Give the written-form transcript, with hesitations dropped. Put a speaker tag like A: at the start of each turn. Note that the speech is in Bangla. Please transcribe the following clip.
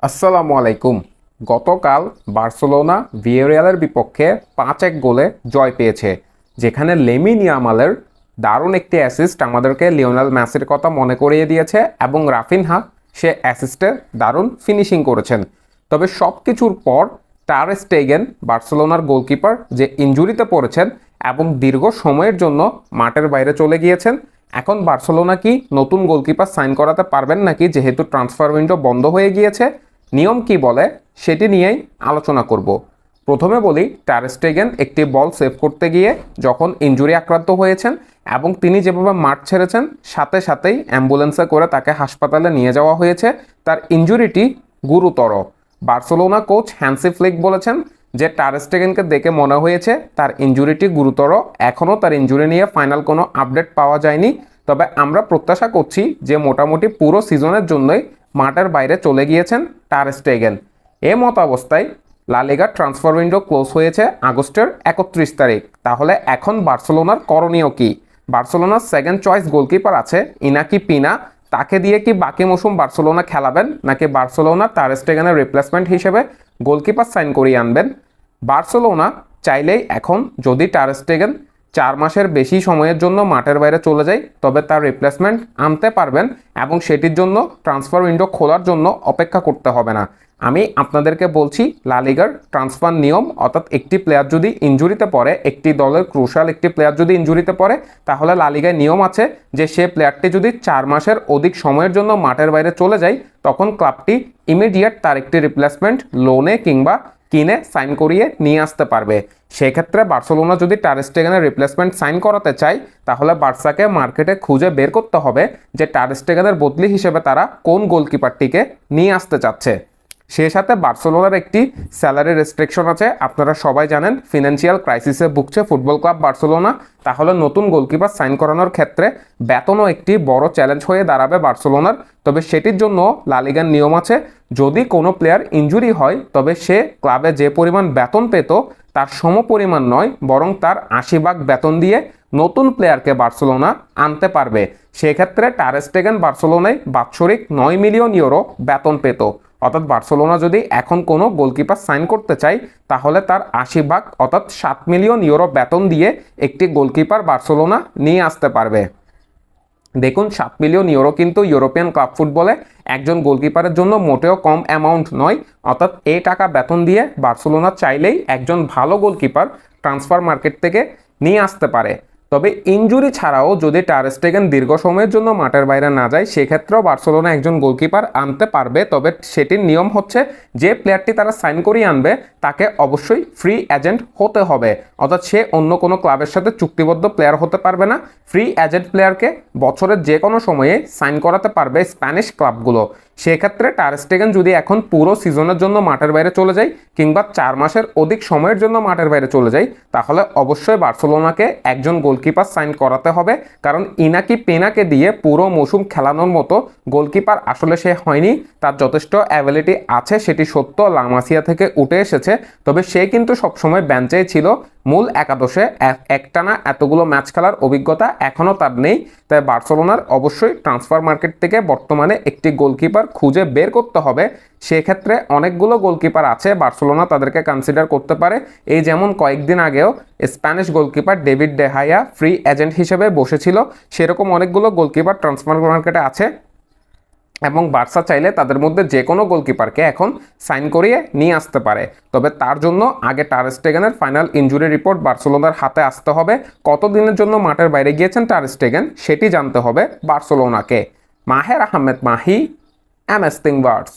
A: আসসালামু আলাইকুম। গতকাল বার্সেলোনা ভিয়ারিয়ালের বিপক্ষে 5-1 গোলে জয় পেয়েছে, যেখানে লেমিন ইয়ামালের দারুণ একটি অ্যাসিস্ট আমাদেরকে লিওনেল মেসির কথা মনে করিয়ে দিয়েছে এবং রাফিনহা সে অ্যাসিস্টে দারুণ ফিনিশিং করেছেন। তবে সব কিছুর পর টার স্টেগেন বার্সেলোনার গোলকিপার যে ইনজুরিতে পড়েছেন এবং দীর্ঘ সময়ের জন্য মাঠের বাইরে চলে গিয়েছেন। এখন বার্সেলোনা কি নতুন গোলকিপার সাইন করাতে পারবেন নাকি, যেহেতু ট্রান্সফার উইন্ডো বন্ধ হয়ে গিয়েছে? নিয়ম কি বলে সেটি নিয়েই আলোচনা করব। প্রথমে বলি, টার স্টেগেন একটি বল সেভ করতে গিয়ে যখন ইনজুরি আক্রান্ত হয়েছেন এবং তিনি যেভাবে মাঠ ছেড়েছেন, সাথে সাথেই অ্যাম্বুলেন্সে করে তাকে হাসপাতালে নিয়ে যাওয়া হয়েছে। তার ইনজুরিটি গুরুতর। বার্সেলোনা কোচ হ্যান্সি ফ্লিক বলেছেন যে টার স্টেগেনকে দেখে মনে হয়েছে তার ইনজুরিটি গুরুতর। এখনও তার ইনজুরি নিয়ে ফাইনাল কোনো আপডেট পাওয়া যায়নি, তবে আমরা প্রত্যাশা করছি যে মোটামুটি পুরো সিজনের জন্যই মাঠের বাইরে চলে গিয়েছেন টার স্টেগেন। এ মত অবস্থায় লা লিগার ট্রান্সফার উইন্ডো ক্লোজ হয়েছে আগস্টের 31 তারিখ। তাহলে এখন বার্সেলোনার করণীয় কি? বার্সেলোনার সেকেন্ড চয়েস গোলকিপার আছে ইনাকি পিনা। তাকে দিয়ে কি বাকি মৌসুম বার্সেলোনা খেলাবেন, নাকি বার্সেলোনা টার স্টেগেনের রিপ্লেসমেন্ট হিসেবে গোলকিপার সাইন করিয়ে আনবেন? বার্সেলোনা চাইলেই এখন যদি টার স্টেগেন 4 মাসের বেশি সময়ের জন্য মাঠের বাইরে চলে যায়, তবে তার রিপ্লেসমেন্ট আনতে পারবেন এবং সেটির জন্য ট্রান্সফার উইন্ডো খোলার জন্য অপেক্ষা করতে হবে না। আমি আপনাদেরকে বলছি, লা লিগার ট্রান্সফার নিয়ম, অর্থাৎ একটি প্লেয়ার যদি ইনজুরিতে পড়ে, একটি দলের ক্রুশাল একটি প্লেয়ার যদি ইনজুরিতে পড়ে, তাহলে লা লিগায় নিয়ম আছে যে সে প্লেয়ারটি যদি 4 মাসের অধিক সময়ের জন্য মাঠের বাইরে চলে যায়, তখন ক্লাবটি ইমিডিয়েট তার একটি রিপ্লেসমেন্ট লোনে কিংবা কিনে সাইন করিয়ে নিয়ে আসতে পারবে। সেক্ষেত্রে বার্সেলোনা যদি টার স্টেগেনের রিপ্লেসমেন্ট সাইন করাতে চায়, তাহলে বার্সাকে মার্কেটে খুঁজে বের করতে হবে যে টার স্টেগেনের বদলি হিসেবে তারা কোন গোলকিপারটিকে নিয়ে আসতে চাচ্ছে। সেই সাথে বার্সেলোনার একটি স্যালারি রেস্ট্রিকশন আছে। আপনারা সবাই জানেন ফিনান্সিয়াল ক্রাইসিসে ভুগছে ফুটবল ক্লাব বার্সেলোনা। তাহলে নতুন গোলকিপার সাইন করানোর ক্ষেত্রে বেতনও একটি বড় চ্যালেঞ্জ হয়ে দাঁড়াবে বার্সেলোনার। তবে সেটির জন্য লা লিগার নিয়ম আছে, যদি কোনো প্লেয়ার ইনজুরি হয় তবে সে ক্লাবে যে পরিমাণ বেতন পেত তার সমপরিমাণ নয়, বরং তার 80 ভাগ বেতন দিয়ে নতুন প্লেয়ারকে বার্সেলোনা আনতে পারবে। সেক্ষেত্রে টার স্টেগেন বার্সেলোনায় বাৎসরিক 9 মিলিয়ন ইউরো বেতন পেত। অর্থাৎ বার্সেলোনা যদি এখন কোনো গোলকিপার সাইন করতে চায়, তাহলে তার 80 ভাগ অর্থাৎ 7 মিলিয়ন ইউরো বেতন দিয়ে একটি গোলকিপার বার্সেলোনা নিয়ে আসতে পারবে। দেখুন, 7 মিলিয়ন ইউরো কিন্তু ইউরোপিয়ান ক্লাব ফুটবলে একজন গোলকিপারের জন্য মোটেও কম অ্যামাউন্ট নয়। অর্থাৎ এই টাকা বেতন দিয়ে বার্সেলোনা চাইলেই একজন ভালো গোলকিপার ট্রান্সফার মার্কেট থেকে নিয়ে আসতে পারে। তবে ইনজুরি ছাড়াও যদি টার স্টেগেন দীর্ঘ সময়ের জন্য মাঠের বাইরে না যায়, সেক্ষেত্রেও বার্সেলোনা একজন গোলকিপার আনতে পারবে। তবে সেটির নিয়ম হচ্ছে, যে প্লেয়ারটি তারা সাইন করিয়ে আনবে তাকে অবশ্যই ফ্রি এজেন্ট হতে হবে। অর্থাৎ সে অন্য কোনো ক্লাবের সাথে চুক্তিবদ্ধ প্লেয়ার হতে পারবে না। ফ্রি এজেন্ট প্লেয়ারকে বছরের যে কোনো সময়ে সাইন করাতে পারবে স্প্যানিশ ক্লাবগুলো। সেক্ষেত্রে টার স্টেগেন যদি এখন পুরো সিজনের জন্য মাঠের বাইরে চলে যায় কিংবা 4 মাসের অধিক সময়ের জন্য মাঠের বাইরে চলে যায়, তাহলে অবশ্যই বার্সেলোনাকে একজন গোলকিপার সাইন করাতে হবে। কারণ ইনাকি পেনাকে দিয়ে পুরো মৌসুম খেলানোর মতো গোলকিপার আসলে সে হয়নি। তার যথেষ্ট অ্যাবিলিটি আছে, সেটি সত্য, লা মাসিয়া থেকে উঠে এসেছে। তবে সে কিন্তু সবসময় বেঞ্চেই ছিল, মূল একাদশে একটানা এতগুলো ম্যাচ খেলার অভিজ্ঞতা এখনও তার নেই। তাই বার্সেলোনার অবশ্যই ট্রান্সফার মার্কেট থেকে বর্তমানে একটি গোলকিপার খুঁজে বের করতে হবে। সেক্ষেত্রে অনেকগুলো গোলকিপার আছে, বার্সেলোনা তাদেরকে কনসিডার করতে পারে। এই যেমন কয়েকদিন আগেও Spanish goalkeeper David De Gea free agent হিসেবে বসেছিল, সেরকম অনেকগুলো গোলকিপার ট্রান্সফার মার্কেটে আছে এবং বার্সা চাইলে তাদের মধ্যে যে কোনো গোলকিপারকে এখন সাইন করিয়ে নিয়ে আসতে পারে। তবে তার জন্য আগে টার স্টেগেনের ফাইনাল ইনজুরি রিপোর্ট বার্সেলোনার হাতে আসতে হবে। কতদিনের জন্য মাঠের বাইরে গিয়েছেন টার স্টেগেন সেটি জানতে হবে বার্সেলোনাকে। মাহের আহমেদ মাহি, এমএস থিংবার্স।